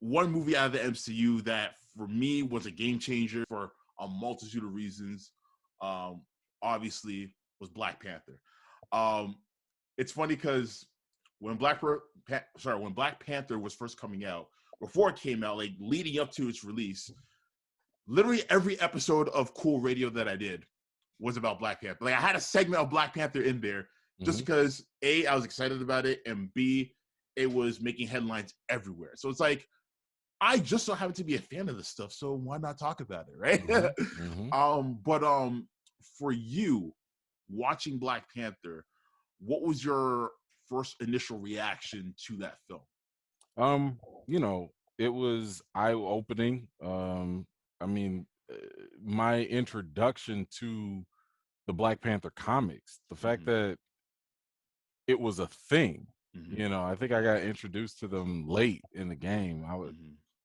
one movie out of the MCU that for me was a game changer for a multitude of reasons. Obviously, was Black Panther. It's funny because when Black Panther was first coming out, before it came out, like leading up to its release, literally every episode of Cool Radio that I did was about Black Panther. Like I had a segment of Black Panther in there just because A, I was excited about it, and B, it was making headlines everywhere. So it's like, I just so happen to be a fan of this stuff, so why not talk about it, right? But for you, watching Black Panther, what was your first initial reaction to that film? You know, it was eye-opening. I mean, my introduction to the Black Panther comics, the fact that it was a thing, you know, I think I got introduced to them late in the game. I was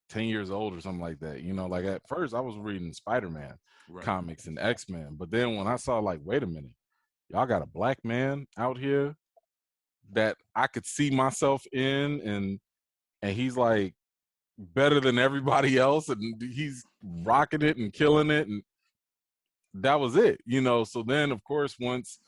10 years old or something like that. You know, like at first I was reading Spider-Man comics and X-Men, but then when I saw like, wait a minute, y'all got a black man out here that I could see myself in, and he's like better than everybody else, and he's rocking it and killing it, and that was it, you know. So then of course once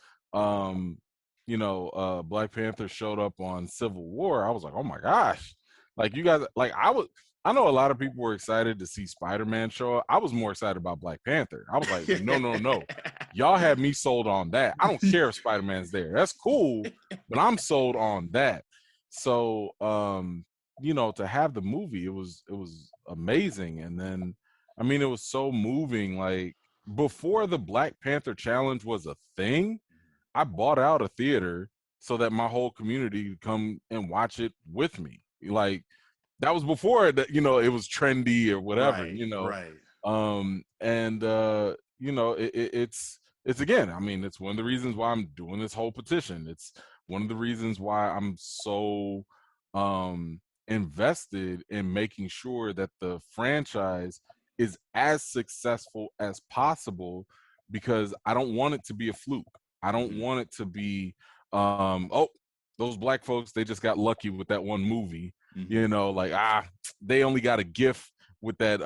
you know, Black Panther showed up on Civil War, I was like, oh my gosh, like you guys, like I know a lot of people were excited to see Spider-Man show up. I was more excited about Black Panther. I was like, no. Y'all had me sold on that. I don't care if Spider-Man's there. That's cool, but I'm sold on that. So, you know, to have the movie, it was amazing. And then, I mean, it was so moving. Like, before the Black Panther Challenge was a thing, I bought out a theater so that my whole community could come and watch it with me. Like, that was before that, you know, it was trendy or whatever, you know. You know, it's again, I mean, it's one of the reasons why I'm doing this whole petition. It's one of the reasons why I'm so invested in making sure that the franchise is as successful as possible, because I don't want it to be a fluke. I don't want it to be, oh, those black folks, they just got lucky with that one movie. You know, like, they only got a gift with that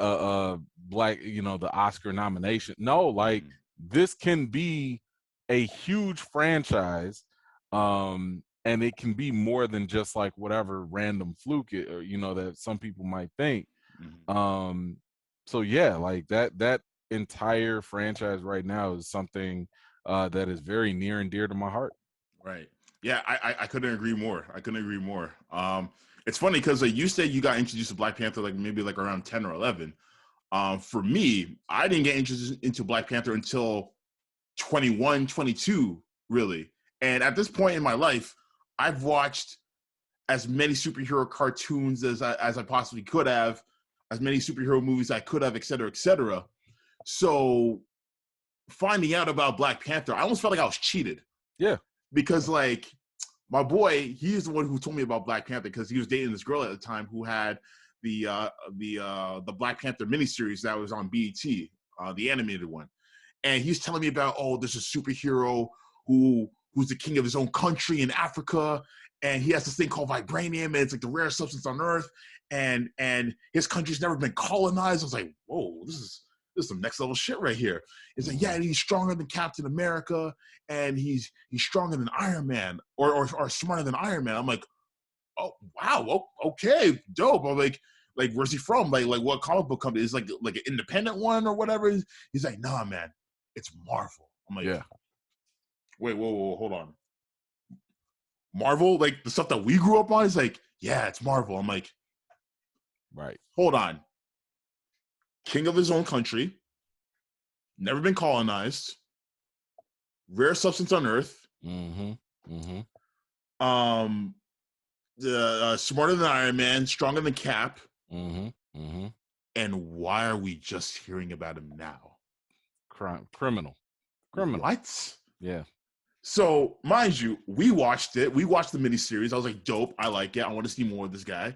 black, you know, the Oscar nomination. No, like, this can be a huge franchise, and it can be more than just like whatever random fluke or, you know, that some people might think. So yeah, like that entire franchise right now is something that is very near and dear to my heart. Right. Yeah, I couldn't agree more. It's funny because you said you got introduced to Black Panther like maybe like around 10 or 11. For me, I didn't get introduced into Black Panther until 21, 22, really. And at this point in my life, I've watched as many superhero cartoons as I possibly could have, as many superhero movies I could have, et cetera, et cetera. So finding out about Black Panther, I almost felt like I was cheated. Yeah. Because like, my boy, he's the one who told me about Black Panther because he was dating this girl at the time who had the Black Panther miniseries that was on BET, the animated one. And he's telling me about, oh, there's a superhero who's the king of his own country in Africa, and he has this thing called vibranium, and it's like the rarest substance on Earth, and his country's never been colonized. I was like, whoa, this is some next level shit right here. It's like, yeah, and he's stronger than Captain America, and he's stronger than Iron Man, or smarter than Iron Man. I'm like, oh wow, okay, dope. I'm like where's he from? Like what comic book company? Is like an independent one or whatever? He's like, nah, man, it's Marvel. I'm like, yeah. Wait, whoa, hold on. Marvel, like the stuff that we grew up on? Is like, yeah, it's Marvel. I'm like, right. Hold on. King of his own country, never been colonized, rare substance on Earth, smarter than Iron Man, stronger than Cap, and why are we just hearing about him now? Criminal. What? Yeah. So, mind you, we watched it. We watched the miniseries. I was like, dope. I like it. I want to see more of this guy.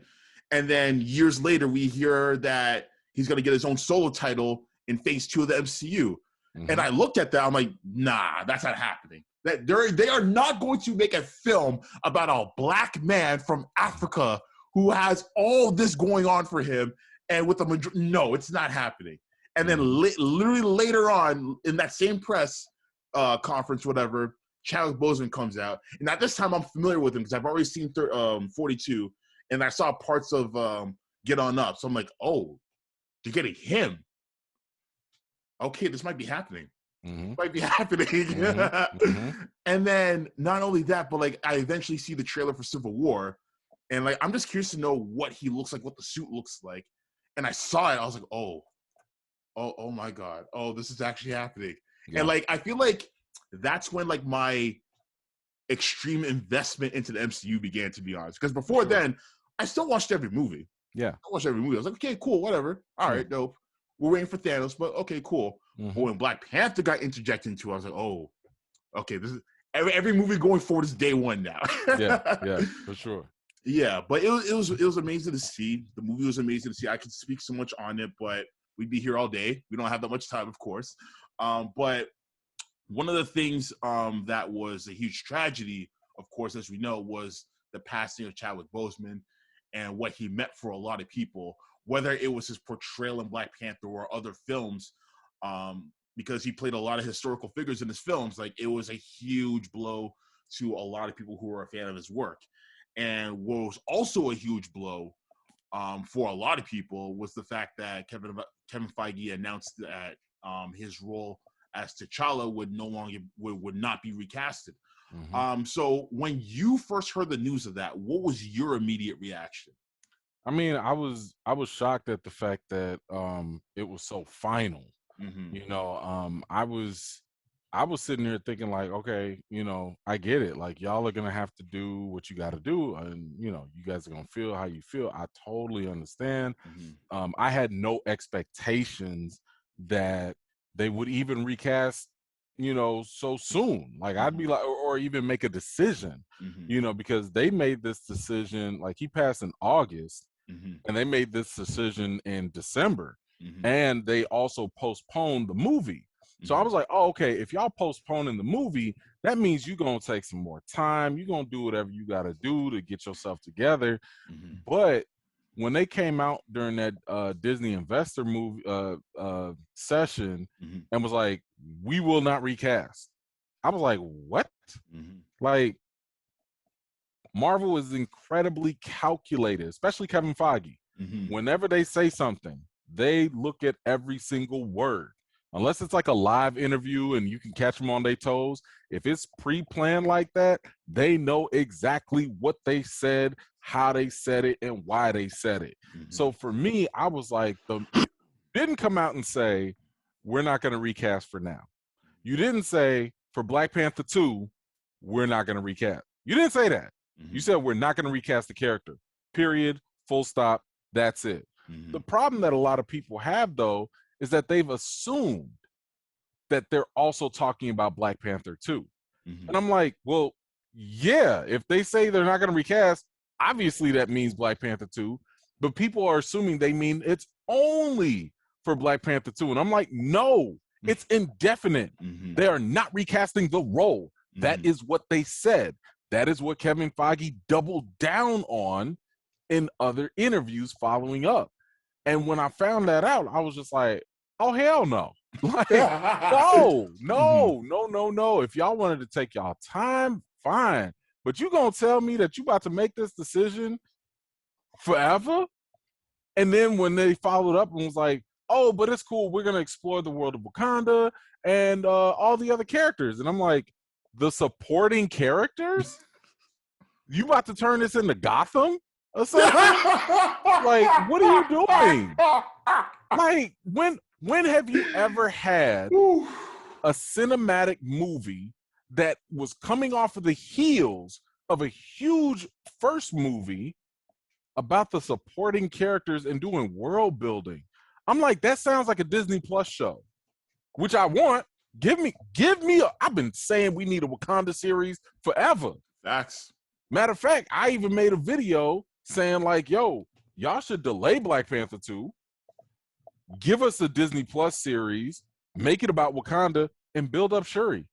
And then years later, we hear that he's going to get his own solo title in phase 2 of the MCU. And I looked at that. I'm like, nah, that's not happening. They are not going to make a film about a black man from Africa who has all this going on for him, and with the no, it's not happening. And then literally later on in that same press conference, whatever, Chadwick Boseman comes out, and at this time I'm familiar with him because I've already seen 42, and I saw parts of Get On Up, so I'm like, oh, you're getting him. Okay, this might be happening. Might be happening. And then not only that, but like I eventually see the trailer for Civil War, and like I'm just curious to know what he looks like, what the suit looks like. And I saw it, I was like, oh my God, oh, this is actually happening. Yeah. And like I feel like that's when like my extreme investment into the MCU began, to be honest. Because before then, I still watched every movie. Yeah, I watched every movie. I was like, okay, cool, whatever. All right, dope. We're waiting for Thanos, but okay, cool. But when Black Panther got interjected into it, I was like, oh, okay, this is every movie going forward is day one now. yeah, for sure. Yeah, but it was amazing to see. The movie was amazing to see. I could speak so much on it, but we'd be here all day. We don't have that much time, of course. But one of the things that was a huge tragedy, of course, as we know, was the passing of Chadwick Boseman and what he meant for a lot of people, whether it was his portrayal in Black Panther or other films, because he played a lot of historical figures in his films. Like, it was a huge blow to a lot of people who were a fan of his work. And what was also a huge blow for a lot of people was the fact that Kevin Feige announced that his role as T'Challa would not be recasted. So when you first heard the news of that, what was your immediate reaction? I mean, I was shocked at the fact that it was so final. You know, I was sitting there thinking like, okay, you know, I get it. Like, y'all are gonna have to do what you got to do, and you know, you guys are gonna feel how you feel. I totally understand. I had no expectations that they would even recast, you know, so soon. Like, I'd be like, or even make a decision, you know, because they made this decision. Like, he passed in August, and they made this decision in December, and they also postponed the movie. So I was like, oh, okay, if y'all postponing the movie, that means you're going to take some more time. You're going to do whatever you got to do to get yourself together. But when they came out during that Disney investor movie session and was like, we will not recast, I was like, what? Like, Marvel is incredibly calculated, especially Kevin Feige. Whenever they say something, they look at every single word. Unless it's like a live interview and you can catch them on their toes, if it's pre-planned like that, they know exactly what they said, how they said it, and why they said it. So for me, I was like, didn't come out and say, we're not going to recast for now. You didn't say, for Black Panther 2, we're not going to recast. You didn't say that. You said, we're not going to recast the character. Period. Full stop. That's it. The problem that a lot of people have, though, is that they've assumed that they're also talking about Black Panther 2. And I'm like, well, yeah, if they say they're not going to recast, obviously that means Black Panther 2, but people are assuming they mean it's only for Black Panther 2. And I'm like, no, it's indefinite. They are not recasting the role. That is what they said. That is what Kevin Feige doubled down on in other interviews following up. And when I found that out, I was just like, oh, hell no. Like, no. If y'all wanted to take y'all time, fine. But you gonna tell me that you about to make this decision forever? And then when they followed up and was like, oh, but it's cool, we're gonna explore the world of Wakanda and all the other characters. And I'm like, the supporting characters? You about to turn this into Gotham or something? Like, what are you doing? Like, when have you ever had a cinematic movie that was coming off of the heels of a huge first movie about the supporting characters and doing world building? I'm like, that sounds like a Disney Plus show, which I want. Give me I've been saying we need a Wakanda series forever. Facts. Matter of fact, I even made a video saying like, yo, y'all should delay Black Panther 2, give us a Disney Plus series, make it about Wakanda, and build up Shuri.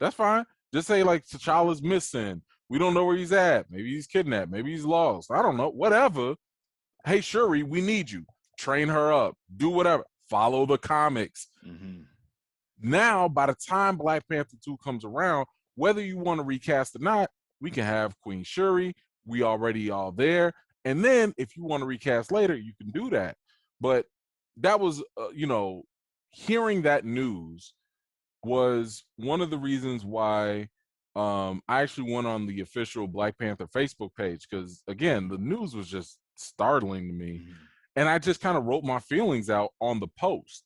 That's fine. Just say like T'Challa's missing, We don't know where he's at. Maybe he's kidnapped. Maybe he's lost. I don't know. Whatever. Hey, Shuri, we need you. Train her up. Do whatever. Follow the comics. Now, by the time Black Panther 2 comes around, whether you want to recast or not, we can have Queen Shuri. We already all there. And then if you want to recast later, you can do that. But that was, hearing that news was one of the reasons why I actually went on the official Black Panther Facebook page, because, again, the news was just startling to me. And I just kind of wrote my feelings out on the post.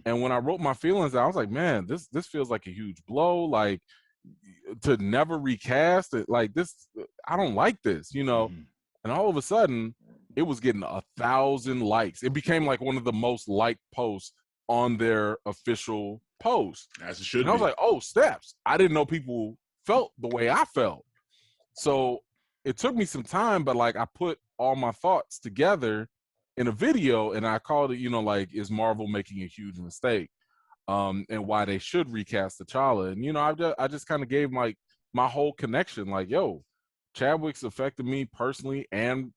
And when I wrote my feelings out, I was like, man, this feels like a huge blow. Like, to never recast it, like this, I don't like this, And all of a sudden, it was getting 1,000 likes. It became like one of the most liked posts on their official post. As it should be. I was like, oh, steps. I didn't know people felt the way I felt. So it took me some time, but like I put all my thoughts together in a video, and I called it, like, is Marvel making a huge mistake? And why they should recast T'Challa. And, I just kind of gave my whole connection, like, yo, Chadwick's affected me personally and,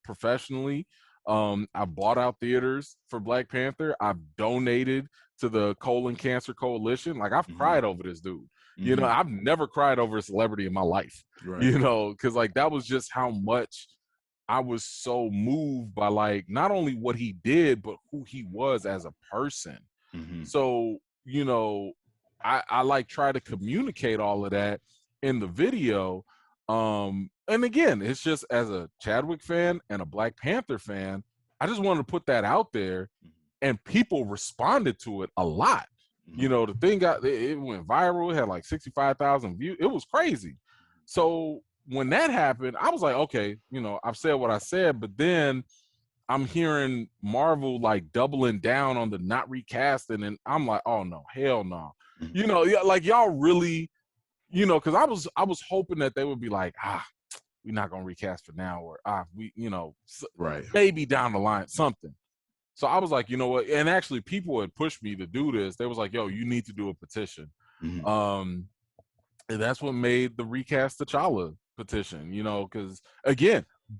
professionally. I bought out theaters for Black Panther. I've donated to the Colon Cancer Coalition. Like, I've cried over this dude. I've never cried over a celebrity in my life, because like that was just how much I was so moved by, like, not only what he did, but who he was as a person. So, I like try to communicate all of that in the video. And again, it's just as a Chadwick fan and a Black Panther fan, I just wanted to put that out there, and people responded to it a lot. The thing it went viral. It had like 65,000 views. It was crazy. So when that happened, I was like, okay, I've said what I said, but then I'm hearing Marvel like doubling down on the not recasting, and I'm like, oh no, hell no. Like y'all really, because I was hoping that they would be like, we're not gonna recast for now, or maybe down the line, something. So I was like, you know what? And actually, people had pushed me to do this. They was like, yo, you need to do a petition. And that's what made the recast T'Challa petition,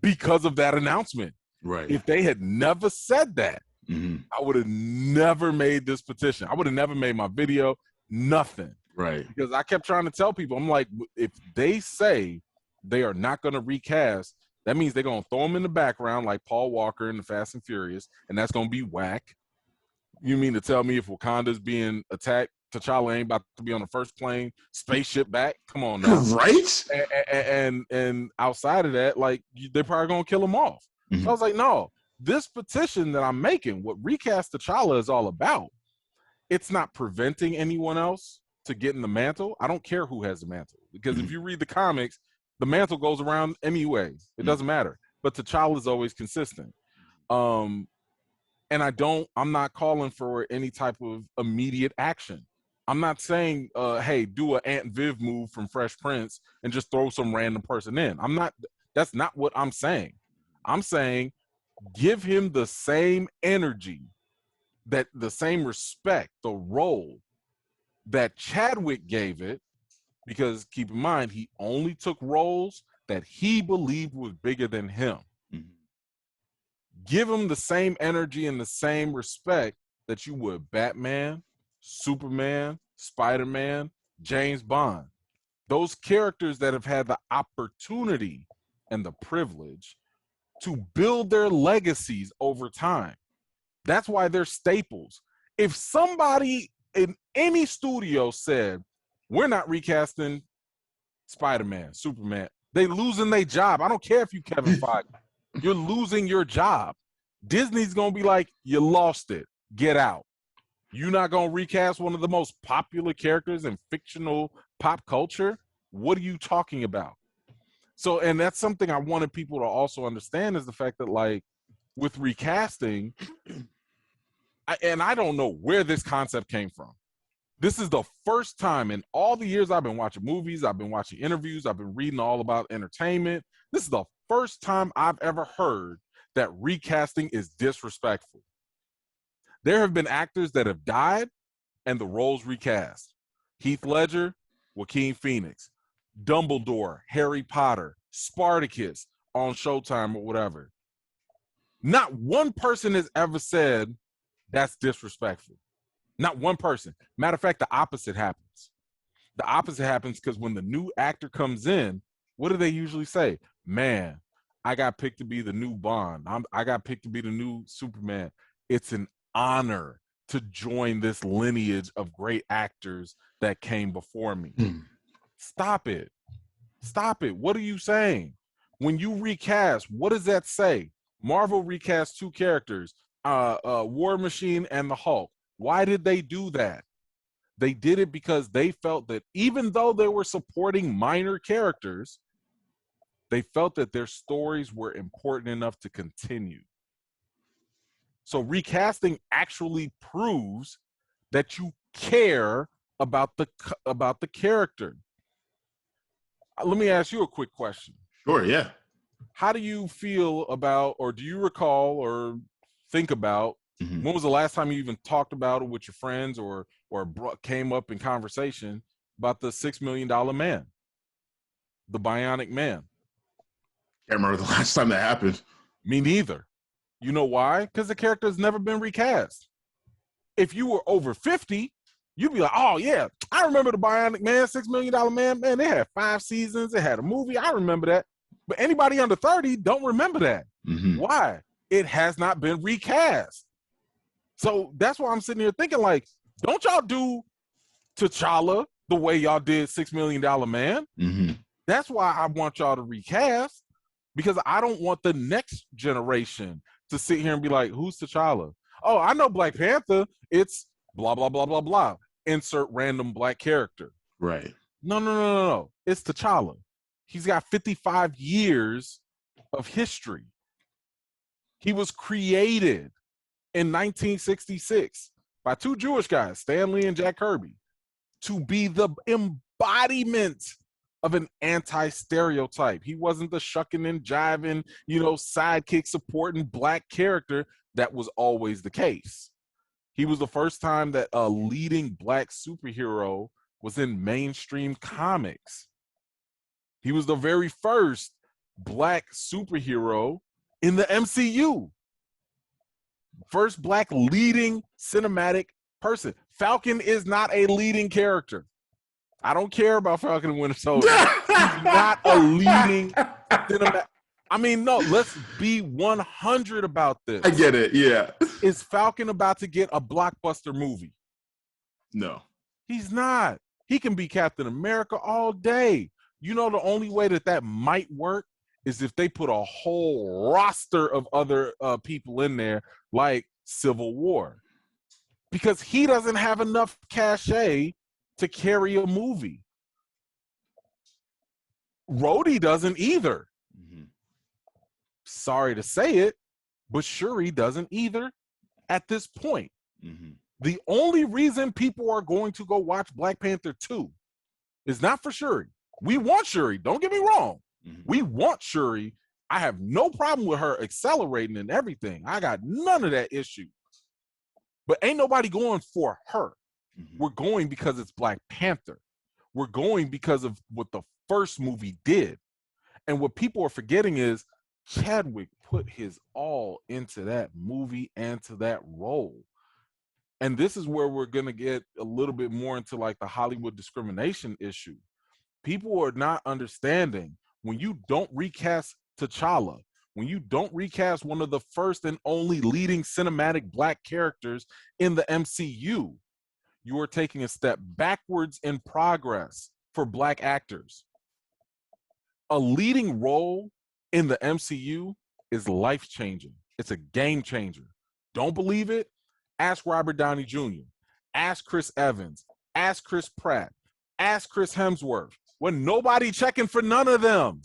because of that announcement. Right. If they had never said that, I would have never made this petition. I would have never made my video, nothing. Right. Because I kept trying to tell people, I'm like, if they say they are not going to recast, that means they're going to throw them in the background like Paul Walker in the Fast and Furious, and that's going to be whack. You mean to tell me if Wakanda's being attacked, T'Challa ain't about to be on the first plane, spaceship back? Come on now. Right? And outside of that, like, they're probably going to kill him off. So I was like, no, this petition that I'm making, what Recast T'Challa is all about, it's not preventing anyone else to get in the mantle. I don't care who has the mantle, because if you read the comics, the mantle goes around anyway. It doesn't matter. But T'Challa is always consistent. And I'm not calling for any type of immediate action. I'm not saying, hey, do an Aunt Viv move from Fresh Prince and just throw some random person in. That's not what I'm saying. I'm saying give him the same energy, the same respect, the role that Chadwick gave it, because keep in mind, he only took roles that he believed was bigger than him. Give him the same energy and the same respect that you would Batman, Superman, Spider-Man, James Bond. Those characters that have had the opportunity and the privilege to build their legacies over time. That's why they're staples. If somebody in any studio said, we're not recasting Spider-Man, Superman, they losing their job. I don't care if you Kevin Feige. You're losing your job. Disney's going to be like, you lost it. Get out. You're not going to recast one of the most popular characters in fictional pop culture? What are you talking about? So, and that's something I wanted people to also understand, is the fact that, like, with recasting, I don't know where this concept came from. This is the first time in all the years I've been watching movies, I've been watching interviews, I've been reading all about entertainment. This is the first time I've ever heard that recasting is disrespectful. There have been actors that have died and the roles recast. Heath Ledger, Joaquin Phoenix. Dumbledore, Harry Potter, Spartacus on Showtime or whatever. Not one person has ever said that's disrespectful. Not one person. Matter of fact, the opposite happens. The opposite happens because when the new actor comes in, what do they usually say? Man, I got picked to be the new Bond. I got picked to be the new Superman. It's an honor to join this lineage of great actors that came before me. Stop it. Stop it. What are you saying? When you recast, what does that say? Marvel recast 2 characters, War Machine and the Hulk. Why did they do that? They did it because they felt that even though they were supporting minor characters, they felt that their stories were important enough to continue. So recasting actually proves that you care about the character. Let me ask you a quick question. Sure, yeah. How do you feel about, or do you recall or think about, when was the last time you even talked about it with your friends or came up in conversation about the $6 million man, the Bionic Man? Can't remember the last time that happened. Me neither. You know why? Because the character has never been recast. If you were over 50, you'd be like, oh, yeah, I remember the Bionic Man, $6 million man. Man, they had 5 seasons. They had a movie. I remember that. But anybody under 30 don't remember that. Why? It has not been recast. So that's why I'm sitting here thinking, like, don't y'all do T'Challa the way y'all did $6 Million Man? That's why I want y'all to recast, because I don't want the next generation to sit here and be like, who's T'Challa? Oh, I know Black Panther. It's blah, blah, blah, blah, blah. Insert random black character. Right. No. It's T'Challa. He's got 55 years of history. He was created in 1966 by 2 Jewish guys, Stan Lee and Jack Kirby, to be the embodiment of an anti-stereotype. He wasn't the shucking and jiving, sidekick supporting black character that was always the case. He was the first time that a leading black superhero was in mainstream comics. He was the very first black superhero in the MCU. First black leading cinematic person. Falcon is not a leading character. I don't care about Falcon and Winter Soldier. He's not a leading cinematic. I mean, no, let's be 100 about this. I get it, yeah. Is Falcon about to get a blockbuster movie? No. He's not. He can be Captain America all day. You know, the only way that might work is if they put a whole roster of other people in there, like Civil War. Because he doesn't have enough cachet to carry a movie. Rhodey doesn't either. Sorry to say it, but Shuri doesn't either at this point. The only reason people are going to go watch Black Panther 2 is not for Shuri. We want Shuri. Don't get me wrong. We want Shuri. I have no problem with her accelerating and everything. I got none of that issue. But ain't nobody going for her. We're going because it's Black Panther. We're going because of what the first movie did. And what people are forgetting is Chadwick put his all into that movie and to that role. And this is where we're going to get a little bit more into like the Hollywood discrimination issue. People are not understanding when you don't recast T'Challa, when you don't recast one of the first and only leading cinematic black characters in the MCU, you are taking a step backwards in progress for black actors. A leading role in the MCU is life-changing. It's a game changer. Don't believe it? Ask Robert Downey Jr., ask Chris Evans, ask Chris Pratt, ask Chris Hemsworth. When nobody checking for none of them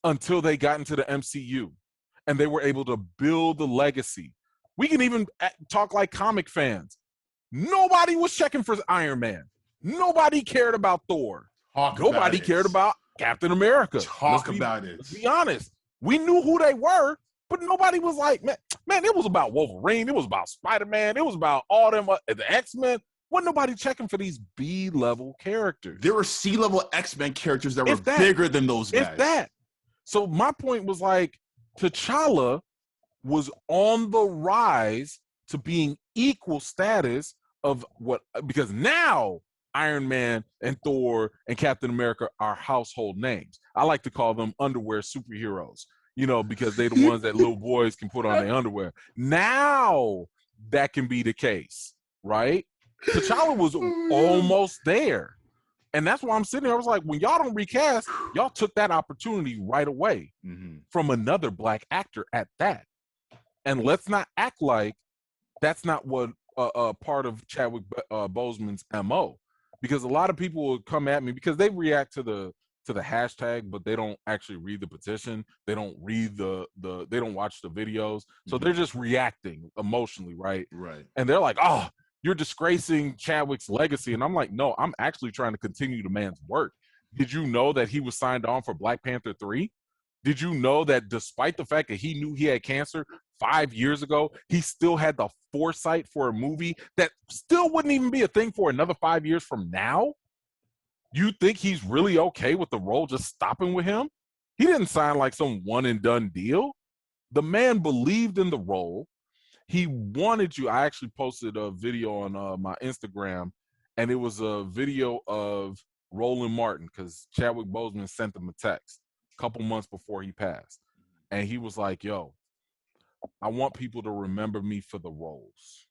until they got into the MCU and they were able to build the legacy. We can even talk like comic fans. Nobody was checking for Iron Man. Nobody cared about Thor. Nobody cared about Captain America. Let's be honest. We knew who they were, but nobody was like, man, it was about Wolverine. It was about Spider-Man. It was about all them, the X-Men. Wasn't nobody checking for these B-level characters. There were C-level X-Men characters that were If that- bigger than those guys. If that. So my point was like, T'Challa was on the rise to being equal status of what, because now Iron Man and Thor and Captain America are household names. I like to call them underwear superheroes, you know, because they're the ones that little boys can put on their underwear. Now that can be the case, right? T'Challa was almost there. And that's why I'm sitting there. I was like, when y'all don't recast, y'all took that opportunity right away from another black actor at that. And let's not act like that's not what part of Chadwick Boseman's MO. Because a lot of people will come at me because they react to the hashtag, but they don't actually read the petition. They don't read they don't watch the videos. So they're just reacting emotionally, right? Right. And they're like, oh, you're disgracing Chadwick's legacy. And I'm like, no, I'm actually trying to continue the man's work. Did you know that he was signed on for Black Panther 3? Did you know that despite the fact that he knew he had cancer 5 years ago, he still had the foresight for a movie that still wouldn't even be a thing for another 5 years from now? You think he's really okay with the role just stopping with him? He didn't sign like some one and done deal. The man believed in the role. He wanted you. I actually posted a video on my Instagram, and it was a video of Roland Martin, because Chadwick Boseman sent him a text a couple months before he passed. And he was like, yo, I want people to remember me for the roles.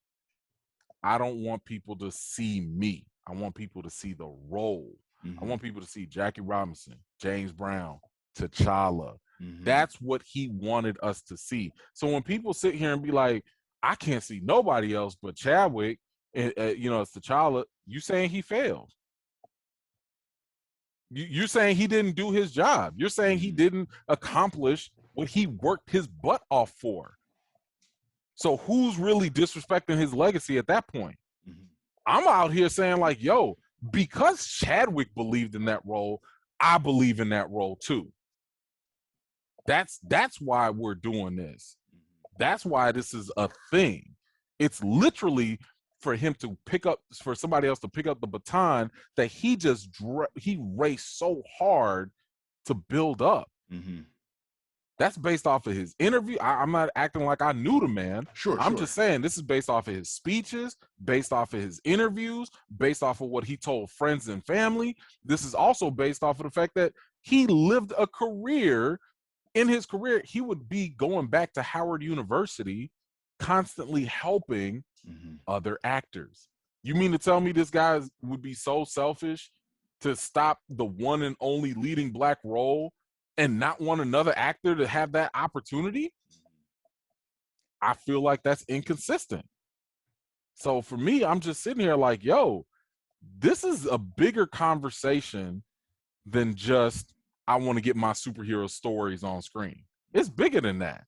I don't want people to see me. I want people to see the role. I want people to see Jackie Robinson, James Brown, T'Challa. That's what he wanted us to see. So when people sit here and be like, I can't see nobody else but Chadwick, you know, it's T'Challa, you saying he failed. You're saying he didn't do his job. You're saying he didn't accomplish what he worked his butt off for. So who's really disrespecting his legacy at that point? I'm out here saying like, yo, because Chadwick believed in that role, I believe in that role too. That's why we're doing this. That's why this is a thing. It's literally for him to pick up, for somebody else to pick up the baton that he raced so hard to build up. That's based off of his interview. I'm not acting like I knew the man. I'm just saying this is based off of his speeches, based off of his interviews, based off of what he told friends and family. This is also based off of the fact that he lived a career. In his career, he would be going back to Howard University, constantly helping other actors. You mean to tell me this guy would be so selfish to stop the one and only leading black role and not want another actor to have that opportunity? I feel like that's inconsistent. So for me, I'm just sitting here like, yo, this is a bigger conversation than just, I want to get my superhero stories on screen. It's bigger than that.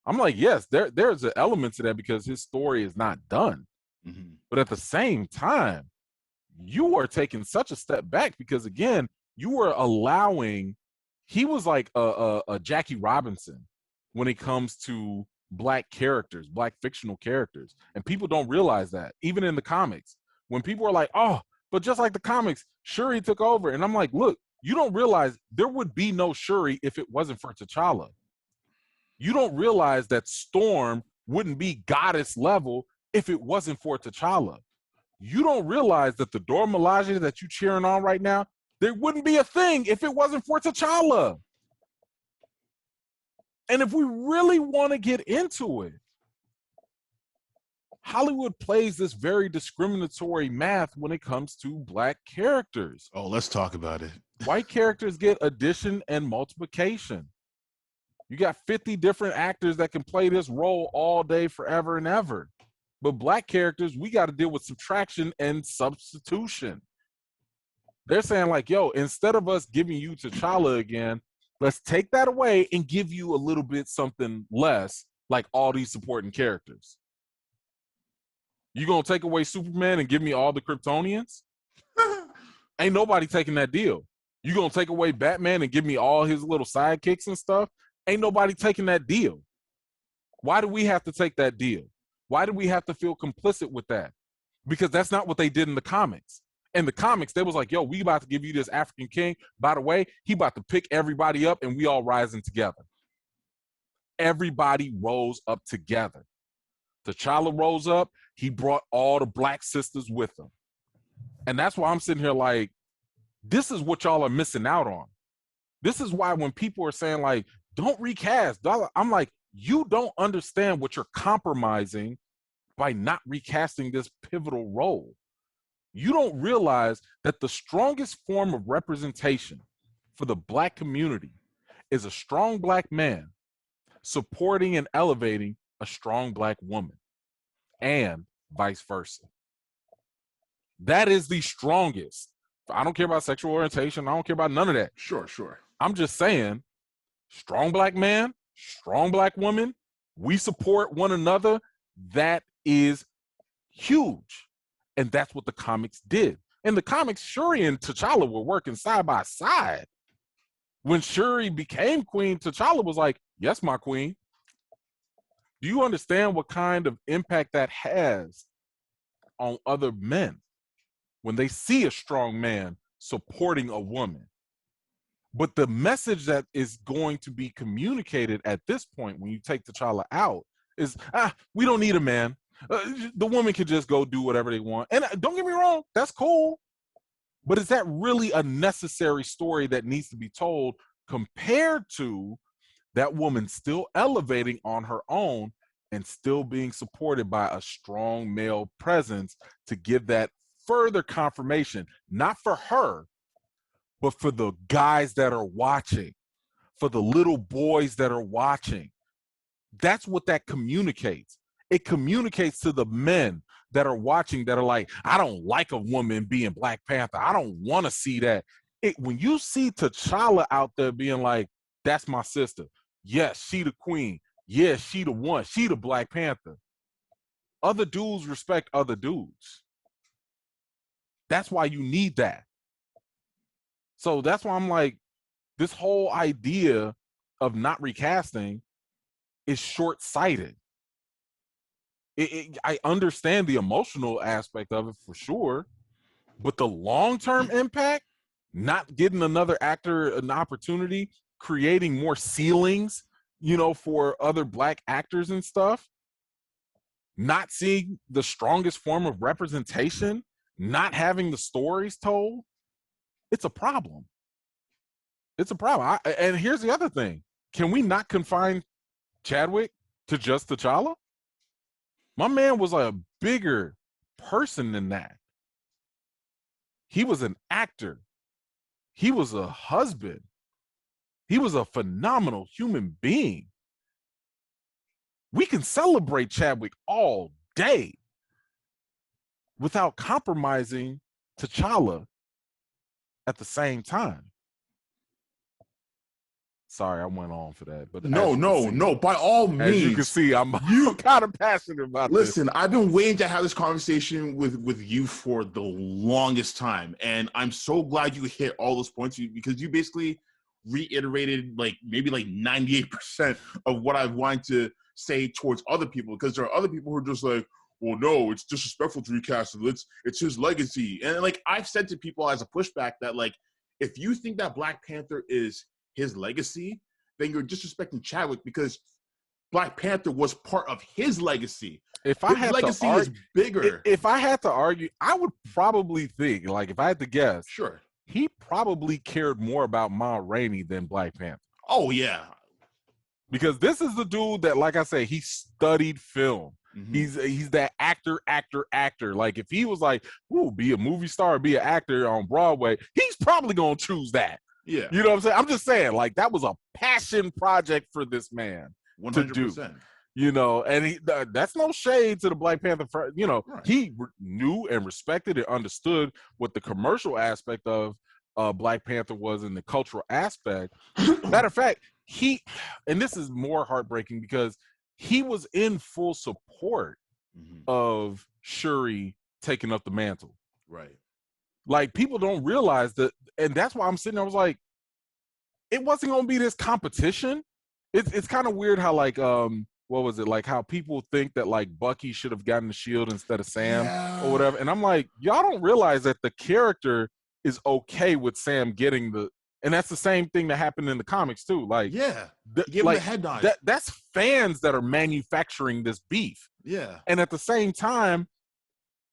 I'm like, yes, there's an element to that because his story is not done. But at the same time, you are taking such a step back because, again, you were allowing, he was like a Jackie Robinson when it comes to black characters, black fictional characters. And people don't realize that, even in the comics. When people are like, oh, but just like the comics, Shuri took over. And I'm like, look, you don't realize there would be no Shuri if it wasn't for T'Challa. You don't realize that Storm wouldn't be goddess level if it wasn't for T'Challa. You don't realize that the Dora Milaje that you cheering on right now, there wouldn't be a thing if it wasn't for T'Challa. And if we really want to get into it, Hollywood plays this very discriminatory math when it comes to black characters. Oh, let's talk about it. White characters get addition and multiplication. You got 50 different actors that can play this role all day, forever and ever. But black characters, we got to deal with subtraction and substitution. They're saying like, yo, instead of us giving you T'Challa again, let's take that away and give you a little bit something less, like all these supporting characters. You gonna take away Superman and give me all the Kryptonians? Ain't nobody taking that deal. You gonna take away Batman and give me all his little sidekicks and stuff? Ain't nobody taking that deal. Why do we have to take that deal? Why do we have to feel complicit with that? because that's not what they did in the comics. In the comics, they was like, yo, we about to give you this African king. By the way, he about to pick everybody up and we all rising together. Everybody rose up together. T'Challa rose up. He brought all the black sisters with him. And that's why I'm sitting here like, this is what y'all are missing out on. This is why when people are saying like, don't recast, I'm like, you don't understand what you're compromising by not recasting this pivotal role. You don't realize that the strongest form of representation for the black community is a strong black man supporting and elevating a strong black woman, and vice versa. That is the strongest. I don't care about sexual orientation. I don't care about none of that. Sure. I'm just saying, strong black man, strong black woman, we support one another. That is huge. And that's what the comics did. In the comics, Shuri and T'Challa were working side by side. When Shuri became queen, T'Challa was like, yes, my queen. Do you understand what kind of impact that has on other men when they see a strong man supporting a woman? But the message that is going to be communicated at this point when you take T'Challa out is, we don't need a man. The woman can just go do whatever they want. And don't get me wrong, that's cool. But is that really a necessary story that needs to be told compared to that woman still elevating on her own and still being supported by a strong male presence to give that further confirmation, not for her, but for the guys that are watching, for the little boys that are watching? That's what that communicates. It communicates to the men that are watching that are like, I don't like a woman being Black Panther. I don't want to see that. When you see T'Challa out there being like, that's my sister. Yes, she the queen. Yes, she the one. She the Black Panther. Other dudes respect other dudes. That's why you need that. So that's why I'm like, this whole idea of not recasting is short-sighted. I understand the emotional aspect of it for sure, but the long-term impact, not getting another actor an opportunity, creating more ceilings, for other black actors and stuff, not seeing the strongest form of representation, not having the stories told, it's a problem. It's a problem. And here's the other thing. Can we not confine Chadwick to just T'Challa? My man was a bigger person than that. He was an actor. He was a husband. He was a phenomenal human being. We can celebrate Chadwick all day without compromising T'Challa at the same time. Sorry, I went on for that. But no. By all means, as you can see, I'm kind of passionate about this. Listen, I've been waiting to have this conversation with you for the longest time, and I'm so glad you hit all those points because you basically reiterated maybe 98% of what I wanted to say towards other people. Because there are other people who are just like, well, no, it's disrespectful to recast him. It's his legacy, and I've said to people as a pushback that if you think that Black Panther is his legacy, then you're disrespecting Chadwick because Black Panther was part of his legacy. His legacy is bigger. If I had to argue, I would probably think, if I had to guess, sure, he probably cared more about Ma Rainey than Black Panther. Oh, yeah. Because this is the dude that, like I say, he studied film. Mm-hmm. He's that actor. If he was like, ooh, be a movie star, be an actor on Broadway, he's probably going to choose that. Yeah. You know what I'm saying? I'm just saying, that was a passion project for this man 100%. To do. And that's no shade to the Black Panther. Right. He knew and respected and understood what the commercial aspect of Black Panther was in the cultural aspect. Matter of fact, and this is more heartbreaking because he was in full support of Shuri taking up the mantle. Right. People don't realize that, and that's why I'm sitting there, I was like, it wasn't going to be this competition. It's kind of weird how what was it, like how people think that like Bucky should have gotten the shield instead of Sam or Yeah. whatever. And I'm like, y'all don't realize that the character is okay with Sam getting the, and that's the same thing that happened in the comics too. Like, Yeah. Give him the head nod. that's fans that are manufacturing this beef. Yeah. And at the same time,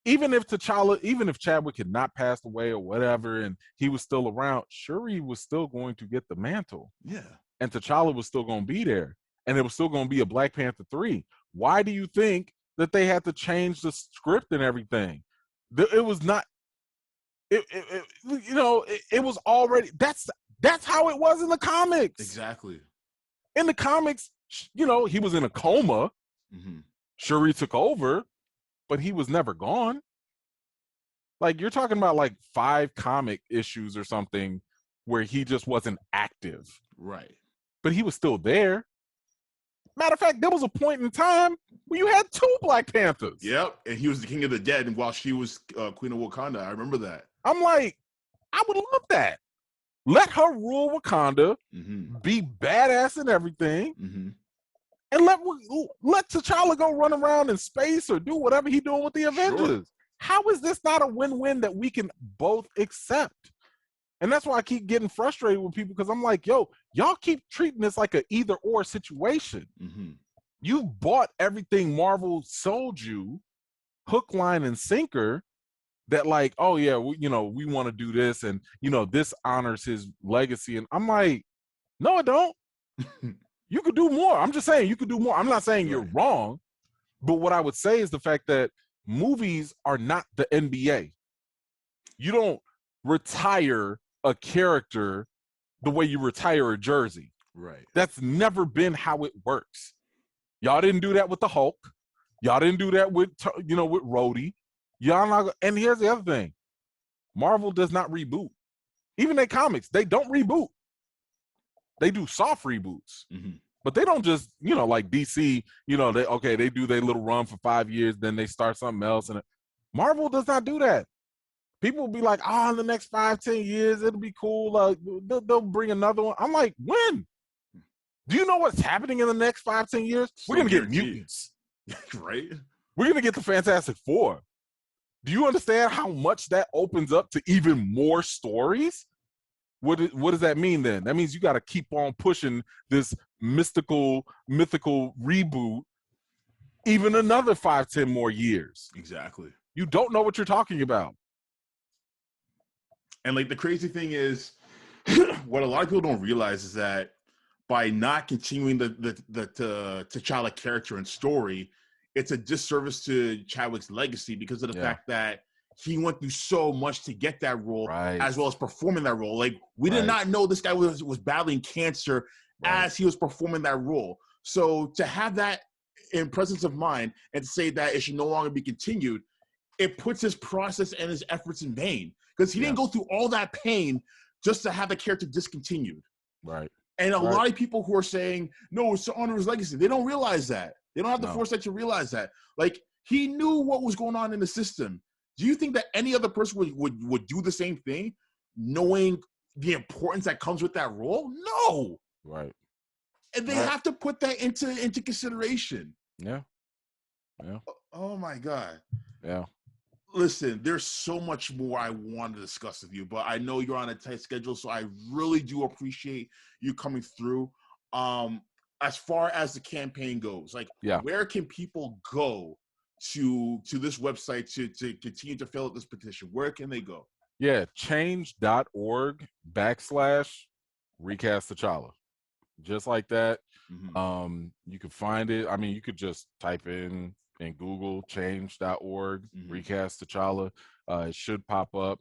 even if Chadwick had not passed away or whatever, and he was still around, Shuri was still going to get the mantle. Yeah. And T'Challa was still going to be there. And it was still going to be a Black Panther 3. Why do you think that they had to change the script and everything? It was not, it was already, that's how it was in the comics. Exactly. In the comics, he was in a coma. Mm-hmm. Shuri took over, but he was never gone. Like, you're talking about like 5 comic issues or something where he just wasn't active. Right. But he was still there. Matter of fact, there was a point in time where you had 2 Black Panthers. Yep. And he was the king of the dead, and while she was Queen of Wakanda. I remember that. I'm like, I would love that. Let her rule Wakanda, be badass and everything, and let T'Challa go run around in space or do whatever he's doing with the Avengers. Sure. How is this not a win-win that we can both accept? And that's why I keep getting frustrated with people, because I'm like, yo, y'all keep treating this like an either-or situation. You bought everything Marvel sold you, hook, line, and sinker, that like, oh yeah, we want to do this, and this honors his legacy. And I'm like, no, it don't. You could do more. I'm just saying you could do more. I'm not saying you're wrong, but what I would say is the fact that movies are not the NBA. You don't retire a character the way you retire a jersey. Right. That's never been how it works. Y'all didn't do that with the Hulk. Y'all didn't do that with with Rhodey. Y'all not. And here's the other thing: Marvel does not reboot. Even their comics, they don't reboot. They do soft reboots, but they don't just like DC. They do their little run for 5 years, then they start something else. And Marvel does not do that. People will be like, oh, in the next 5-10 years, it'll be cool. They'll bring another one. I'm like, when? Do you know what's happening in the next 5-10 years? We're going to get mutants. Right? We're going to get the Fantastic Four. Do you understand how much that opens up to even more stories? What does that mean then? That means you got to keep on pushing this mythical reboot even another 5-10 more years. Exactly. You don't know what you're talking about. And like the crazy thing is, what a lot of people don't realize is that by not continuing the T'Challa character and story, it's a disservice to Chadwick's legacy because of the fact that he went through so much to get that role, as well as performing that role. Like, we did not know this guy was battling cancer as he was performing that role. So to have that in presence of mind and to say that it should no longer be continued, it puts his process and his efforts in vain, because he didn't go through all that pain just to have the character discontinued. Right. And a lot of people who are saying, no, it's to honor his legacy, they don't realize that. They don't have the foresight to realize that. Like, he knew what was going on in the system. Do you think that any other person would do the same thing, knowing the importance that comes with that role? No. Right. And they have to put that into consideration. Yeah. Yeah. Oh my God. Yeah. Listen, there's so much more I want to discuss with you, but I know you're on a tight schedule, so I really do appreciate you coming through. As far as the campaign goes, like, where can people go to this website to continue to fill out this petition? Where can they go? Yeah, change.org/recast T'Challa. Just like that. Mm-hmm. You can find it. I mean, you could just type in Google change.org recast T'Challa. It should pop up.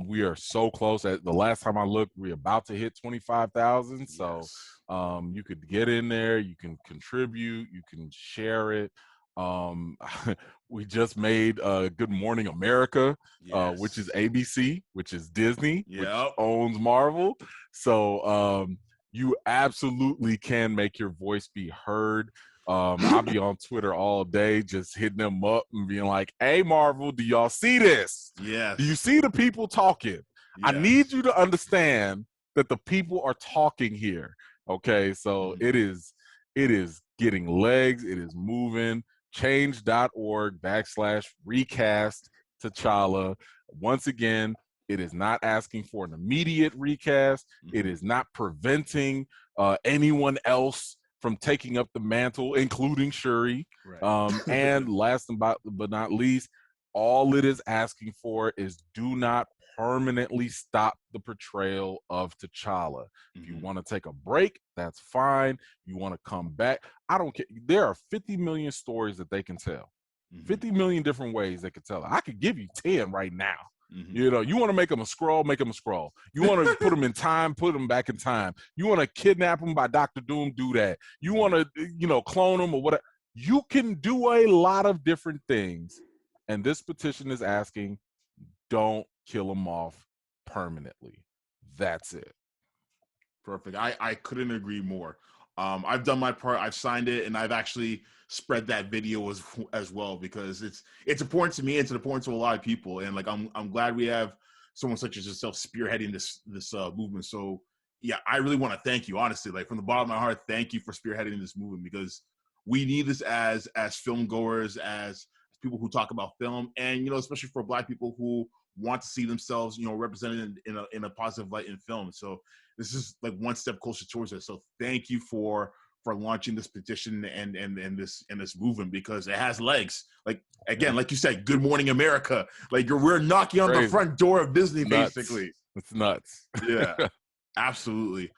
We are so close. At the last time I looked, we're about to hit 25,000. So you could get in there, you can contribute, you can share it. We just made Good Morning America, which is ABC, which is Disney, which owns Marvel. So you absolutely can make your voice be heard. I'll be on Twitter all day just hitting them up and being like, hey, Marvel, do y'all see this? Yes. Do you see the people talking? Yes. I need you to understand that the people are talking here. Okay, so it is getting legs. It is moving. Change.org/recast T'Challa. Once again, it is not asking for an immediate recast. It is not preventing anyone else from taking up the mantle, including Shuri. Right. And last but not least, all it is asking for is do not permanently stop the portrayal of T'Challa. If you want to take a break, that's fine. You want to come back, I don't care. There are 50 million stories that they can tell. 50 million different ways they could tell it. I could give you 10 right now. You know, you want to make them a scroll, make them a scroll. You want to put them in time, put them back in time. You want to kidnap them by Dr. Doom, do that. You want to, you know, clone them or whatever. You can do a lot of different things. And this petition is asking, don't kill them off permanently. That's it. Perfect. I couldn't agree more. I've done my part. I've signed it, and I've actually spread that video as well, because it's important to me. It's important to a lot of people, and like I'm glad we have someone such as yourself spearheading this movement. So yeah, I really want to thank you, honestly, like from the bottom of my heart. Thank you for spearheading this movement, because we need this as film goers, as people who talk about film, and you know, especially for Black people who want to see themselves, you know, represented in a positive light in film. So this is like one step closer towards it. So thank you for launching this petition and this movement, because it has legs. Like, again, like you said, Good Morning America. Like we're knocking on the front door of Disney, basically. It's nuts. Yeah, absolutely.